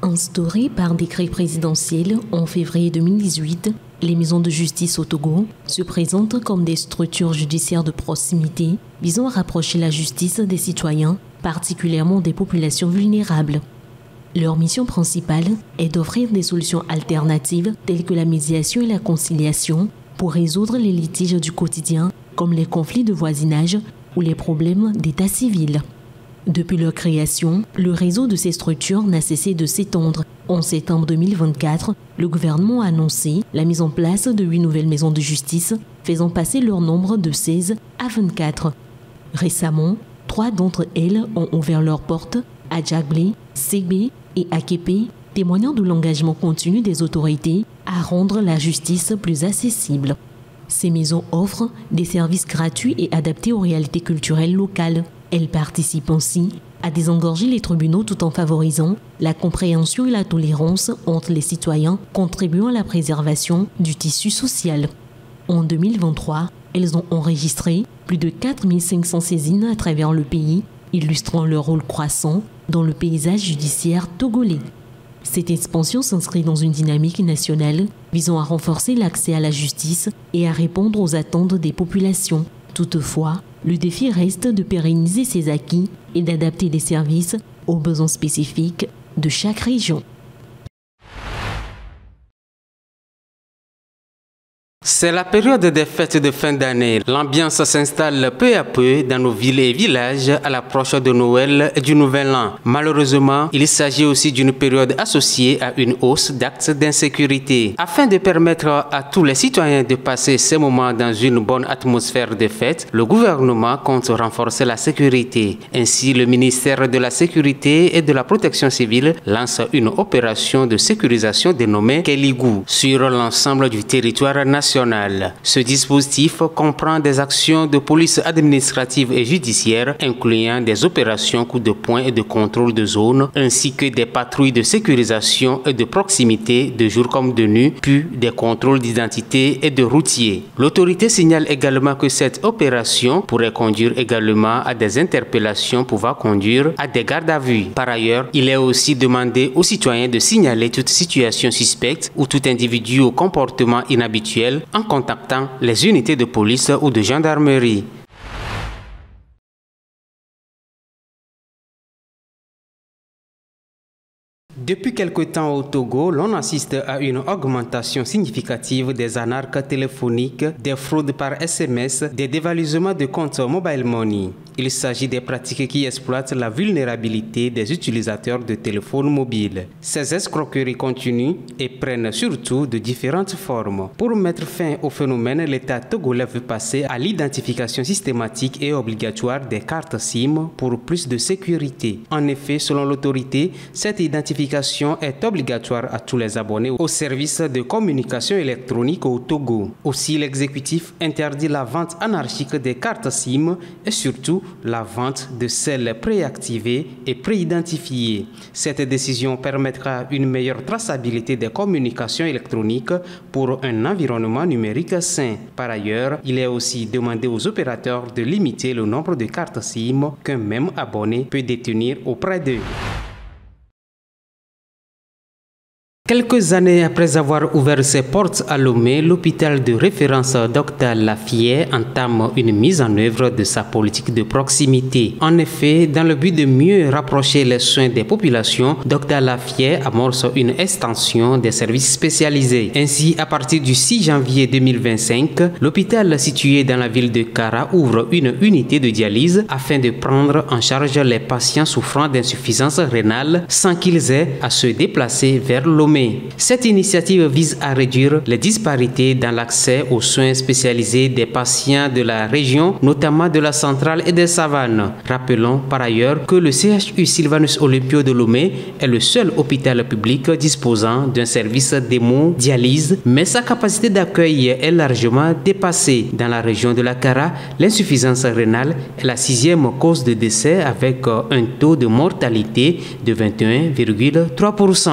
Instaurées par décret présidentiel en février 2018, les maisons de justice au Togo se présentent comme des structures judiciaires de proximité visant à rapprocher la justice des citoyens, particulièrement des populations vulnérables. Leur mission principale est d'offrir des solutions alternatives telles que la médiation et la conciliation pour résoudre les litiges du quotidien comme les conflits de voisinage ou les problèmes d'état civil. Depuis leur création, le réseau de ces structures n'a cessé de s'étendre. En septembre 2024, le gouvernement a annoncé la mise en place de 8 nouvelles maisons de justice, faisant passer leur nombre de 16 à 24. Récemment, 3 d'entre elles ont ouvert leurs portes à Djaglé, Ségbé et Aképe, témoignant de l'engagement continu des autorités à rendre la justice plus accessible. Ces maisons offrent des services gratuits et adaptés aux réalités culturelles locales. Elles participent ainsi à désengorger les tribunaux tout en favorisant la compréhension et la tolérance entre les citoyens, contribuant à la préservation du tissu social. En 2023, elles ont enregistré plus de 4500 saisines à travers le pays, illustrant leur rôle croissant dans le paysage judiciaire togolais. Cette expansion s'inscrit dans une dynamique nationale visant à renforcer l'accès à la justice et à répondre aux attentes des populations. Toutefois, le défi reste de pérenniser ces acquis et d'adapter les services aux besoins spécifiques de chaque région. C'est la période des fêtes de fin d'année. L'ambiance s'installe peu à peu dans nos villes et villages à l'approche de Noël et du Nouvel An. Malheureusement, il s'agit aussi d'une période associée à une hausse d'actes d'insécurité. Afin de permettre à tous les citoyens de passer ces moments dans une bonne atmosphère de fête, le gouvernement compte renforcer la sécurité. Ainsi, le ministère de la Sécurité et de la Protection civile lance une opération de sécurisation dénommée Kéligou sur l'ensemble du territoire national. Ce dispositif comprend des actions de police administrative et judiciaire, incluant des opérations coup de poing et de contrôle de zone, ainsi que des patrouilles de sécurisation et de proximité de jour comme de nuit, puis des contrôles d'identité et de routiers. L'autorité signale également que cette opération pourrait conduire également à des interpellations pouvant conduire à des gardes à vue. Par ailleurs, il est aussi demandé aux citoyens de signaler toute situation suspecte ou tout individu au comportement inhabituel en contactant les unités de police ou de gendarmerie. Depuis quelque temps au Togo, l'on assiste à une augmentation significative des arnaques téléphoniques, des fraudes par SMS, des dévalusements de comptes mobile money. Il s'agit des pratiques qui exploitent la vulnérabilité des utilisateurs de téléphones mobiles. Ces escroqueries continuent et prennent surtout de différentes formes. Pour mettre fin au phénomène, l'État togolais veut passer à l'identification systématique et obligatoire des cartes SIM pour plus de sécurité. En effet, selon l'autorité, cette identification est obligatoire à tous les abonnés au service de communication électronique au Togo. Aussi, l'exécutif interdit la vente anarchique des cartes SIM et surtout la vente de celles préactivées et préidentifiées. Cette décision permettra une meilleure traçabilité des communications électroniques pour un environnement numérique sain. Par ailleurs, il est aussi demandé aux opérateurs de limiter le nombre de cartes SIM qu'un même abonné peut détenir auprès d'eux. Quelques années après avoir ouvert ses portes à Lomé, l'hôpital de référence Dr Lafayette entame une mise en œuvre de sa politique de proximité. En effet, dans le but de mieux rapprocher les soins des populations, Dr Lafayette amorce une extension des services spécialisés. Ainsi, à partir du 6 janvier 2025, l'hôpital situé dans la ville de Kara ouvre une unité de dialyse afin de prendre en charge les patients souffrant d'insuffisance rénale sans qu'ils aient à se déplacer vers Lomé. Cette initiative vise à réduire les disparités dans l'accès aux soins spécialisés des patients de la région, notamment de la centrale et des savanes. Rappelons par ailleurs que le CHU Sylvanus Olympio de Lomé est le seul hôpital public disposant d'un service d'hémodialyse, mais sa capacité d'accueil est largement dépassée. Dans la région de la Kara, l'insuffisance rénale est la 6e cause de décès avec un taux de mortalité de 21,3%.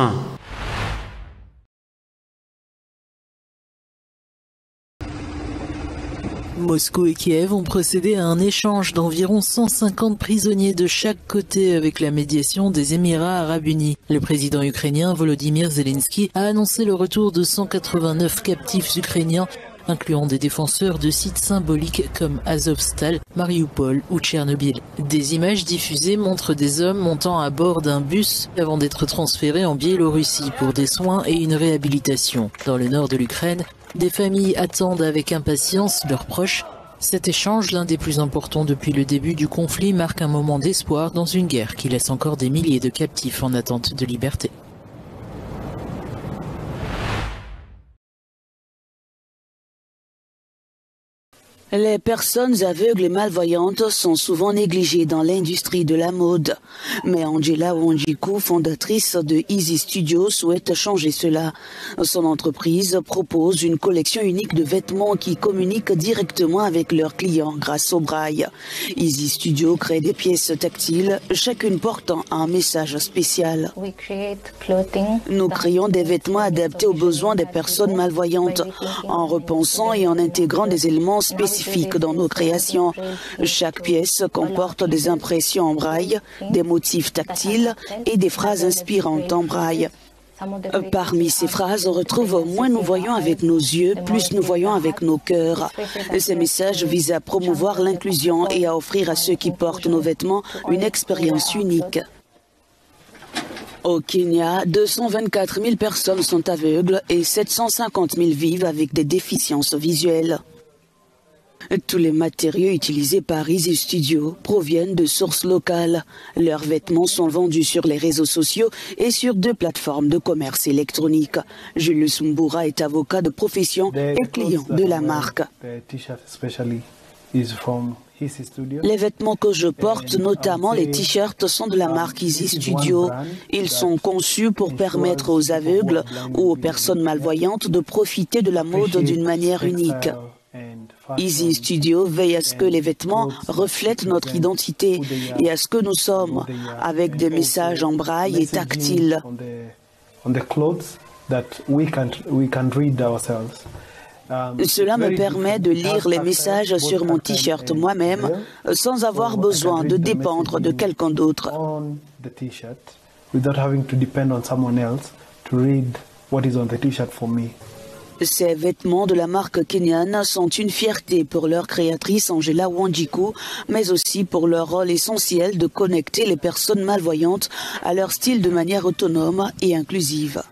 Moscou et Kiev ont procédé à un échange d'environ 150 prisonniers de chaque côté avec la médiation des Émirats arabes unis. Le président ukrainien Volodymyr Zelensky a annoncé le retour de 189 captifs ukrainiens, incluant des défenseurs de sites symboliques comme Azovstal, Mariupol ou Tchernobyl. Des images diffusées montrent des hommes montant à bord d'un bus avant d'être transférés en Biélorussie pour des soins et une réhabilitation. Dans le nord de l'Ukraine, des familles attendent avec impatience leurs proches. Cet échange, l'un des plus importants depuis le début du conflit, marque un moment d'espoir dans une guerre qui laisse encore des milliers de captifs en attente de liberté. Les personnes aveugles et malvoyantes sont souvent négligées dans l'industrie de la mode. Mais Angela Wanjiku, fondatrice de Easy Studio, souhaite changer cela. Son entreprise propose une collection unique de vêtements qui communiquent directement avec leurs clients grâce au braille. Easy Studio crée des pièces tactiles, chacune portant un message spécial. Nous créons des vêtements adaptés aux besoins des personnes malvoyantes, en repensant et en intégrant des éléments spécifiques dans nos créations. Chaque pièce comporte des impressions en braille, des motifs tactiles et des phrases inspirantes en braille. Parmi ces phrases, on retrouve « Moins nous voyons avec nos yeux, plus nous voyons avec nos cœurs ». Ces messages visent à promouvoir l'inclusion et à offrir à ceux qui portent nos vêtements une expérience unique. Au Kenya, 224 000 personnes sont aveugles et 750 000 vivent avec des déficiences visuelles. Tous les matériaux utilisés par Easy Studio proviennent de sources locales. Leurs vêtements sont vendus sur les réseaux sociaux et sur 2 plateformes de commerce électronique. Jules Sumbura est avocat de profession et client de la marque. Les vêtements que je porte, notamment les t-shirts, sont de la marque Easy Studio. Ils sont conçus pour permettre aux aveugles ou aux personnes malvoyantes de profiter de la mode d'une manière unique. Easy Studio veille à ce que les vêtements reflètent notre identité et à ce que nous sommes, avec des messages en braille et tactiles. Cela me permet de lire les messages sur mon t-shirt moi-même sans avoir besoin de dépendre de quelqu'un d'autre. Ces vêtements de la marque kenyane sont une fierté pour leur créatrice Angela Wanjiku, mais aussi pour leur rôle essentiel de connecter les personnes malvoyantes à leur style de manière autonome et inclusive.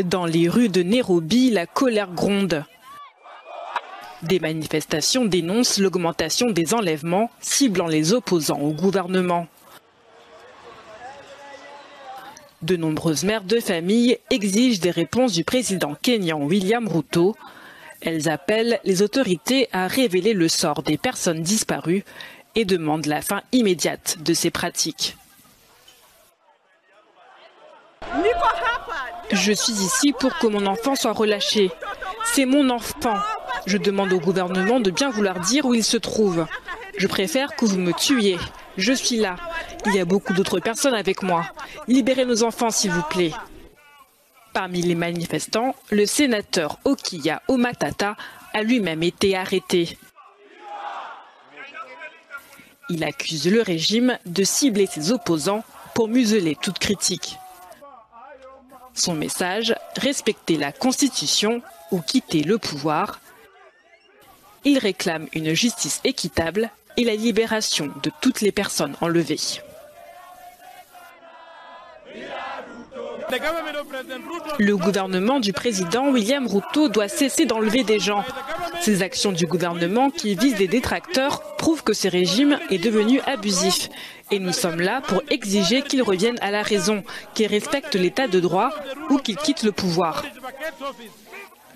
Dans les rues de Nairobi, la colère gronde. Des manifestations dénoncent l'augmentation des enlèvements, ciblant les opposants au gouvernement. De nombreuses mères de famille exigent des réponses du président kényan William Ruto. Elles appellent les autorités à révéler le sort des personnes disparues et demandent la fin immédiate de ces pratiques. Je suis ici pour que mon enfant soit relâché. C'est mon enfant. Je demande au gouvernement de bien vouloir dire où il se trouve. Je préfère que vous me tuiez. Je suis là. Il y a beaucoup d'autres personnes avec moi. Libérez nos enfants, s'il vous plaît. Parmi les manifestants, le sénateur Okiya Omatata a lui-même été arrêté. Il accuse le régime de cibler ses opposants pour museler toute critique. Son message, respecter la Constitution ou quitter le pouvoir. Il réclame une justice équitable et la libération de toutes les personnes enlevées. Le gouvernement du président William Ruto doit cesser d'enlever des gens. Ces actions du gouvernement qui visent des détracteurs prouvent que ce régime est devenu abusif. Et nous sommes là pour exiger qu'il revienne à la raison, qu'il respecte l'état de droit ou qu'il quitte le pouvoir.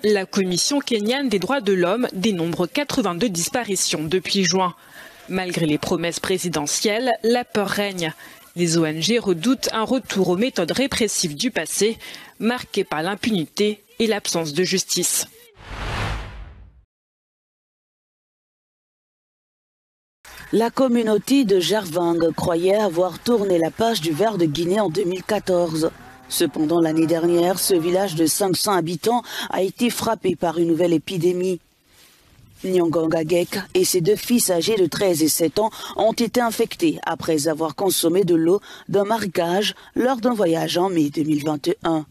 La Commission kenyane des droits de l'homme dénombre 82 disparitions depuis juin. Malgré les promesses présidentielles, la peur règne. Les ONG redoutent un retour aux méthodes répressives du passé, marquées par l'impunité et l'absence de justice. La communauté de Jarvang croyait avoir tourné la page du ver de Guinée en 2014. Cependant, l'année dernière, ce village de 500 habitants a été frappé par une nouvelle épidémie. Nyongangagek et ses 2 fils âgés de 13 et 7 ans ont été infectés après avoir consommé de l'eau d'un marécage lors d'un voyage en mai 2021.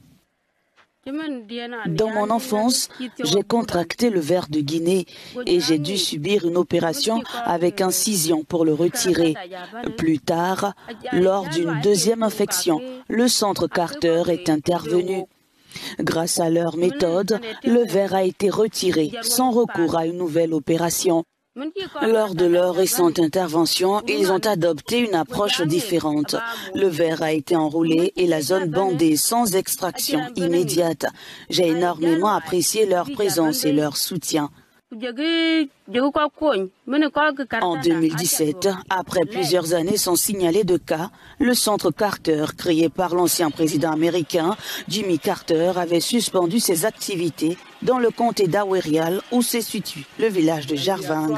Dans mon enfance, j'ai contracté le ver de Guinée et j'ai dû subir une opération avec incision pour le retirer. Plus tard, lors d'une 2e infection, le centre Carter est intervenu. Grâce à leur méthode, le ver a été retiré sans recours à une nouvelle opération. Lors de leur récente intervention, ils ont adopté une approche différente. Le ver a été enroulé et la zone bandée sans extraction immédiate. J'ai énormément apprécié leur présence et leur soutien. En 2017, après plusieurs années sans signaler de cas, le centre Carter, créé par l'ancien président américain Jimmy Carter, avait suspendu ses activités dans le comté d'Awerial où se situe le village de Jarvang.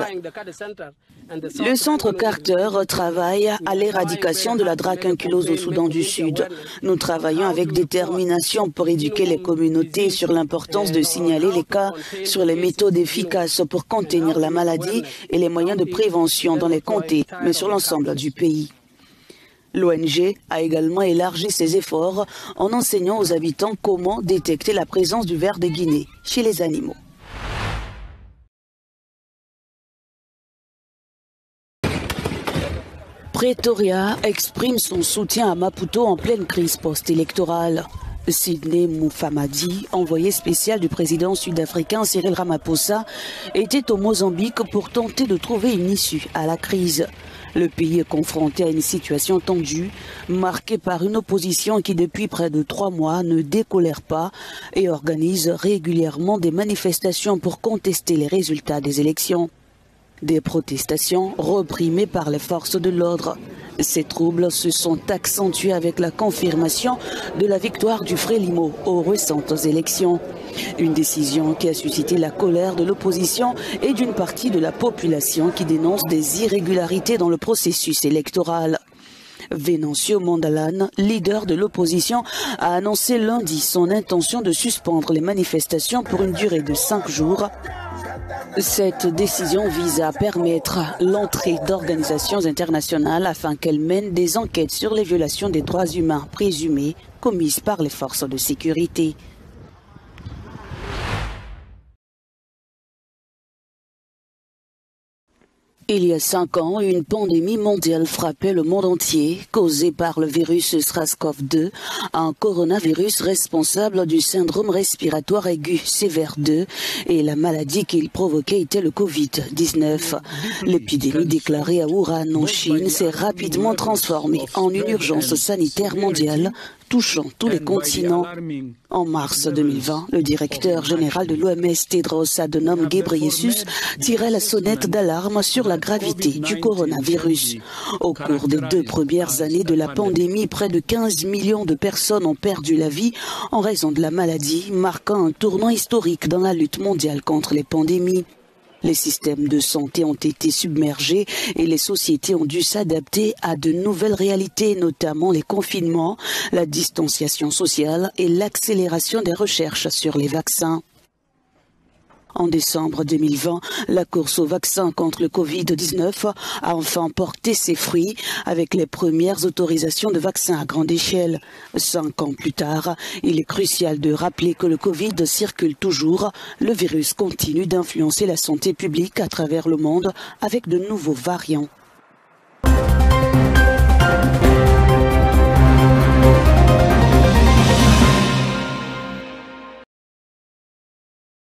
Le centre Carter travaille à l'éradication de la dracunculose au Soudan du Sud. Nous travaillons avec détermination pour éduquer les communautés sur l'importance de signaler les cas, sur les méthodes efficaces pour contenir la maladie et les moyens de prévention dans les comtés, mais sur l'ensemble du pays. L'ONG a également élargi ses efforts en enseignant aux habitants comment détecter la présence du ver de Guinée chez les animaux. Pretoria exprime son soutien à Maputo en pleine crise post-électorale. Sidney Mufamadi, envoyé spécial du président sud-africain Cyril Ramaphosa, était au Mozambique pour tenter de trouver une issue à la crise. Le pays est confronté à une situation tendue, marquée par une opposition qui depuis près de 3 mois ne décolère pas et organise régulièrement des manifestations pour contester les résultats des élections. Des protestations réprimées par les forces de l'ordre. Ces troubles se sont accentués avec la confirmation de la victoire du Frélimo aux récentes élections. Une décision qui a suscité la colère de l'opposition et d'une partie de la population qui dénonce des irrégularités dans le processus électoral. Venancio Mondlane, leader de l'opposition, a annoncé lundi son intention de suspendre les manifestations pour une durée de 5 jours. Cette décision vise à permettre l'entrée d'organisations internationales afin qu'elles mènent des enquêtes sur les violations des droits humains présumées commises par les forces de sécurité. Il y a 5 ans, une pandémie mondiale frappait le monde entier, causée par le virus SARS-CoV-2, un coronavirus responsable du syndrome respiratoire aigu sévère 2, et la maladie qu'il provoquait était le Covid-19. L'épidémie déclarée à Wuhan en Chine s'est rapidement transformée en une urgence sanitaire mondiale, touchant tous les continents. En mars 2020, le directeur général de l'OMS, Tedros Adhanom Ghebreyesus, tirait la sonnette d'alarme sur la gravité du coronavirus. Au cours des 2 premières années de la pandémie, près de 15 millions de personnes ont perdu la vie en raison de la maladie, marquant un tournant historique dans la lutte mondiale contre les pandémies. Les systèmes de santé ont été submergés et les sociétés ont dû s'adapter à de nouvelles réalités, notamment les confinements, la distanciation sociale et l'accélération des recherches sur les vaccins. En décembre 2020, la course au vaccin contre le Covid-19 a enfin porté ses fruits avec les premières autorisations de vaccins à grande échelle. 5 ans plus tard, il est crucial de rappeler que le Covid circule toujours. Le virus continue d'influencer la santé publique à travers le monde avec de nouveaux variants.